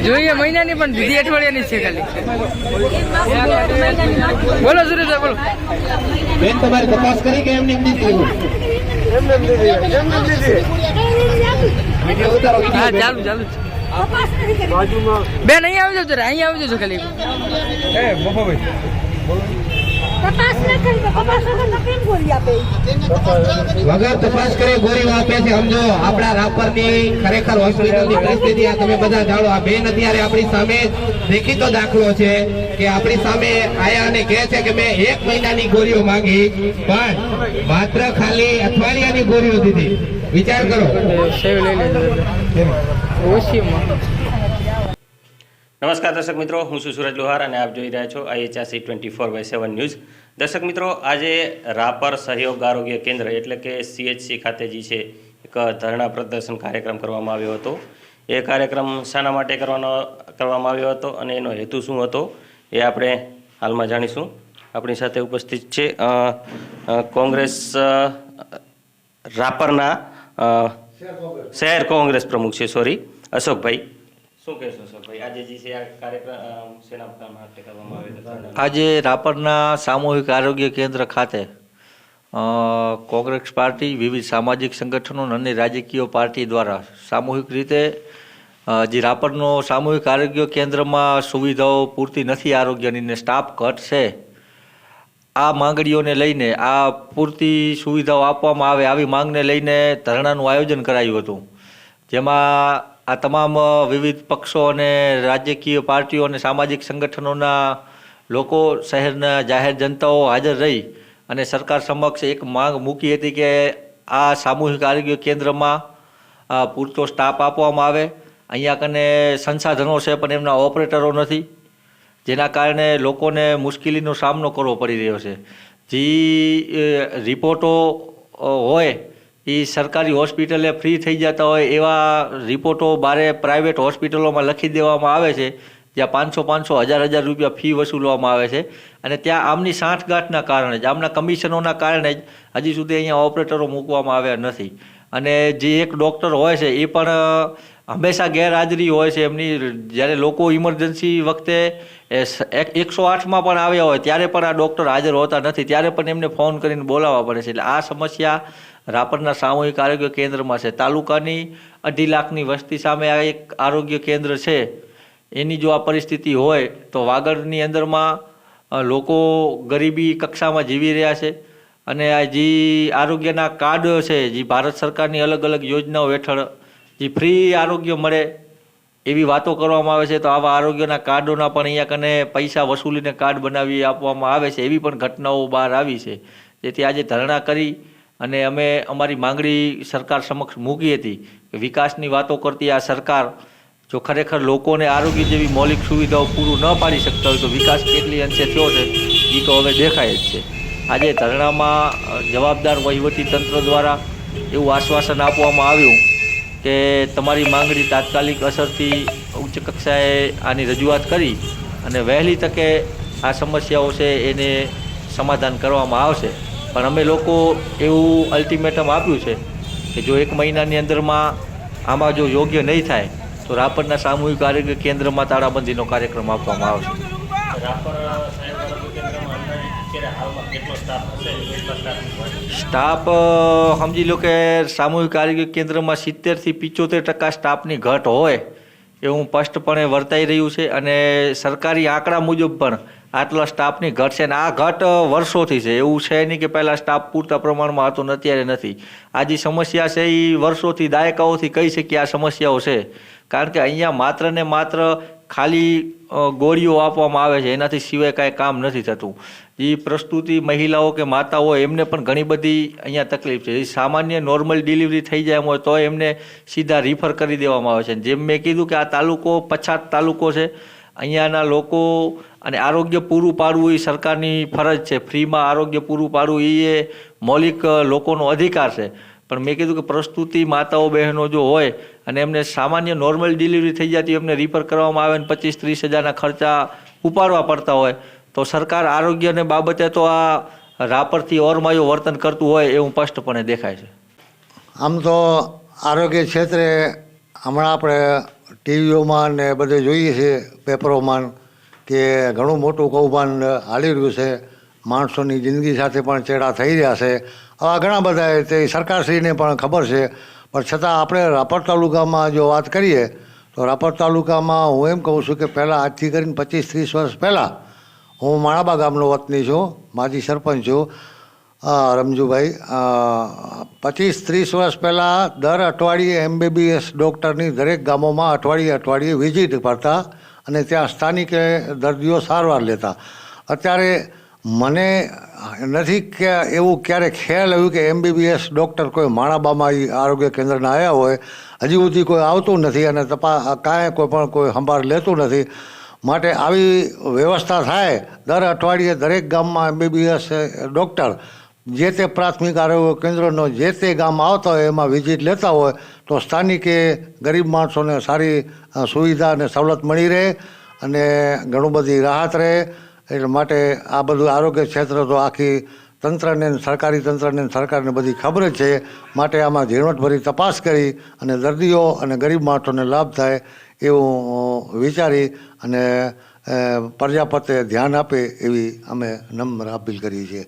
જોઈએ મહિનાની પણ દીદી અઠવાડિયાની છે ખાલી. બોલો સુરેશભાઈ બોલો. બેન તમારે તપાસ કરી કે એમને હા ચાલુ ચાલુ બેન અહીંયા આવી જાવ અહીંયા આવી જજો ખાલી. વગર તપાસ કરે ગોળી આપે છે. સમજો આપણા રાપરની ખરેખર હોસ્પિટલની પરિસ્થિતિ આ તમે બધા જાણો. આ બેન અત્યારે આપણી સામે દેખીતો દાખલો છે કે આપણી સામે આયા અને કહે છે કે મેં 1 મહિનાની ગોળીઓ માંગી પણ માત્ર ખાલી અઠવાડિયાની ગોળીઓ દીધી. વિચાર કરો. નમસ્કાર દર્શક મિત્રો, હું છું સુરજ લોહાર અને આપ જોઈ રહ્યા છો IHRC 24/7 ન્યૂઝ. દર્શક મિત્રો, આજે રાપર સહયોગ આરોગ્ય કેન્દ્ર એટલે કે CHC ખાતે જે છે એક ધરણા પ્રદર્શન કાર્યક્રમ કરવામાં આવ્યો હતો. એ કાર્યક્રમ શાના માટે કરવામાં આવ્યો હતો અને એનો હેતુ શું હતો એ આપણે હાલમાં જાણીશું. આપણી સાથે ઉપસ્થિત છે કોંગ્રેસ રાપરના શહેર કોંગ્રેસ પ્રમુખ છે અશોકભાઈ. શું કહેશો અશોકભાઈ, આજે જે છે આ કાર્યક્રમ શેના માટે કરવામાં આવ્યો હતો? આજે રાપરના સામૂહિક આરોગ્ય કેન્દ્ર ખાતે કોંગ્રેસ પાર્ટી, વિવિધ સામાજિક સંગઠનો અને રાજકીય પાર્ટી દ્વારા સામૂહિક રીતે જે રાપરનો સામૂહિક આરોગ્ય કેન્દ્રમાં સુવિધાઓ પૂરતી નથી આરોગ્યની ને સ્ટાફ ઘટ છે, આ માંગણીઓને લઈને આ પૂરતી સુવિધાઓ આપવામાં આવે આવી માંગને લઈને ધરણાનું આયોજન કરાયું હતું. જેમાં આ તમામ વિવિધ પક્ષો અને રાજકીય પાર્ટીઓ અને સામાજિક સંગઠનોના લોકો, શહેરના જાહેર જનતાઓ હાજર રહી અને સરકાર સમક્ષ એક માંગ મૂકી હતી કે આ સામૂહિક આરોગ્ય કેન્દ્રમાં પૂરતો સ્ટાફ આપવામાં આવે. અહીંયા કને સંસાધનો છે પણ એમના ઓપરેટરો નથી, જેના કારણે લોકોને મુશ્કેલીનો સામનો કરવો પડી રહ્યો છે. જે રિપોર્ટો હોય એ સરકારી હોસ્પિટલે ફ્રી થઈ જતા હોય એવા રિપોર્ટો બારે પ્રાઇવેટ હોસ્પિટલોમાં લખી દેવામાં આવે છે, જ્યાં 500 1000 રૂપિયા ફી વસૂલવામાં આવે છે. અને ત્યાં આમની સાંઠગાંઠના કારણે જ, આમના કમિશનોના કારણે જ હજી સુધી અહીંયા ઓપરેટરો મૂકવામાં આવ્યા નથી. અને જે એક ડૉક્ટર હોય છે એ પણ હંમેશા ગેરહાજરી હોય છે એમની. જ્યારે લોકો ઇમરજન્સી વખતે 108માં પણ આવ્યા હોય ત્યારે પણ આ ડૉક્ટર હાજર હોતા નથી, ત્યારે પણ એમને ફોન કરીને બોલાવવા પડે છે. એટલે આ સમસ્યા રાપરના સામૂહિક આરોગ્ય કેન્દ્રમાં છે. તાલુકાની 2.5 લાખની વસ્તી સામે આ એક આરોગ્ય કેન્દ્ર છે. એની જો આ પરિસ્થિતિ હોય તો વાગડની અંદરમાં લોકો ગરીબી કક્ષામાં જીવી રહ્યા છે. અને આ જે આરોગ્યના કાર્ડ છે, જે ભારત સરકારની અલગ અલગ યોજનાઓ હેઠળ જે ફ્રી આરોગ્ય મળે એવી વાતો કરવામાં આવે છે, તો આવા આરોગ્યના કાર્ડોના પણ અહીંયા કને પૈસા વસૂલીને કાર્ડ બનાવી આપવામાં આવે છે. એવી પણ ઘટનાઓ બહાર આવી છે. જેથી આજે ધરણા કરી અને અમે અમારી માંગણી સરકાર સમક્ષ મૂકી હતી કે વિકાસની વાતો કરતી આ સરકાર જો ખરેખર લોકોને આરોગ્ય જેવી મૌલિક સુવિધાઓ પૂરું ન પાડી શકતા હોય તો વિકાસ કેટલી અંશે થયો છે એ તો હવે દેખાય જ છે. આજે ધરણામાં જવાબદાર વહીવટી તંત્ર દ્વારા એવું આશ્વાસન આપવામાં આવ્યું કે તમારી માંગણી તાત્કાલિક અસરથી ઉચ્ચ કક્ષાએ આની રજૂઆત કરી અને વહેલી તકે આ સમસ્યાઓ છે એને સમાધાન કરવામાં આવશે. પણ અમે લોકો એવું અલ્ટિમેટમ આપ્યું છે કે જો 1 મહિનાની અંદરમાં આમાં જો યોગ્ય નહીં થાય તો રાપરના સામૂહિક આરોગ્ય કેન્દ્રમાં તાળાબંધીનો કાર્યક્રમ આપવામાં આવશે. સ્ટાફ સમજી લો કે સામૂહિક આરોગ્ય કેન્દ્રમાં 70થી 75% સ્ટાફની ઘટ હોય એવું સ્પષ્ટપણે વર્તાઈ રહ્યું છે. અને સરકારી આંકડા મુજબ પણ આટલા સ્ટાફની ઘટ છે. અને આ ઘટ વર્ષોથી છે, એવું છે નહીં કે પહેલાં સ્ટાફ પૂરતા પ્રમાણમાં હતો ને અત્યારે નથી. આ જે સમસ્યા છે એ વર્ષોથી, દાયકાઓથી કહી શકીએ આ સમસ્યાઓ છે. કારણ કે અહીંયા માત્ર ને માત્ર ખાલી ગોળીઓ આપવામાં આવે છે, એનાથી સિવાય કાંઈ કામ નથી થતું. જે પ્રસ્તુતિ મહિલાઓ કે માતા હોય એમને પણ ઘણી બધી અહીંયા તકલીફ છે. સામાન્ય નોર્મલ ડિલિવરી થઈ જાય એમ હોય તો એમને સીધા રિફર કરી દેવામાં આવે છે. જેમ મેં કીધું કે આ તાલુકો પછાત તાલુકો છે, અહીંયાના લોકો અને આરોગ્ય પૂરું પાડવું એ સરકારની ફરજ છે. ફ્રીમાં આરોગ્ય પૂરું પાડવું એ મૌલિક લોકોનો અધિકાર છે. પણ મેં કીધું કે પ્રસ્તુતિ માતાઓ બહેનો જો હોય અને એમને સામાન્ય નોર્મલ ડિલિવરી થઈ જતી એમને રિફર કરવામાં આવે અને 25-30 હજારના ખર્ચા ઉપાડવા પડતા હોય તો સરકાર આરોગ્યને બાબતે તો આ રાપરથી ઓરમાયું વર્તન કરતું હોય એવું સ્પષ્ટપણે દેખાય છે. આમ તો આરોગ્ય ક્ષેત્રે હમણાં આપણે ટીવીઓમાં ને બધે જોઈએ છીએ, પેપરોમાં કે ઘણું મોટું કૌભાંડ હાલી રહ્યું છે. માણસોની જિંદગી સાથે પણ ચેડા થઈ રહ્યા છે. આવા ઘણા બધા તે સરકારશ્રીને પણ ખબર છે, પણ છતાં આપણે રાપર તાલુકામાં જો વાત કરીએ તો રાપર તાલુકામાં હું એમ કહું છું કે પહેલાં આજથી કરીને 25-30 વર્ષ પહેલાં હું માણાબા ગામનો વતની છું, માજી સરપંચ છું રમજુભાઈ. 25-30 વર્ષ પહેલાં દર અઠવાડિયે MBBS ડૉક્ટરની દરેક ગામોમાં અઠવાડિયે વિઝિટ કરતા અને ત્યાં સ્થાનિકે દર્દીઓ સારવાર લેતા. અત્યારે મને નથી કે એવું ક્યારે ખ્યાલ આવ્યું કે MBBS ડૉક્ટર કોઈ માણાબામાં આરોગ્ય કેન્દ્રના આવ્યા હોય. હજી સુધી કોઈ આવતું નથી અને કાંઈ કોઈ સંભાળ લેતું નથી. માટે આવી વ્યવસ્થા થાય, દર અઠવાડિયે દરેક ગામમાં MBBS ડૉક્ટર જે તે પ્રાથમિક આરોગ્ય કેન્દ્રનો જે તે ગામ આવતા હોય એમાં વિઝિટ લેતા હોય તો સ્થાનિકે ગરીબ માણસોને સારી સુવિધા અને સવલત મળી રહે અને ઘણું બધી રાહત રહે. એટલે માટે આ બધું આરોગ્ય ક્ષેત્ર તો આખી તંત્રને, સરકારી તંત્રને, સરકારને બધી ખબર જ છે. માટે આમાં ઝીણવટભરી તપાસ કરી અને દર્દીઓ અને ગરીબ માણસોને લાભ થાય એવું વિચારી અને પ્રજા પ્રત્યે ધ્યાન આપે એવી અમે નમ્ર અપીલ કરીએ છીએ.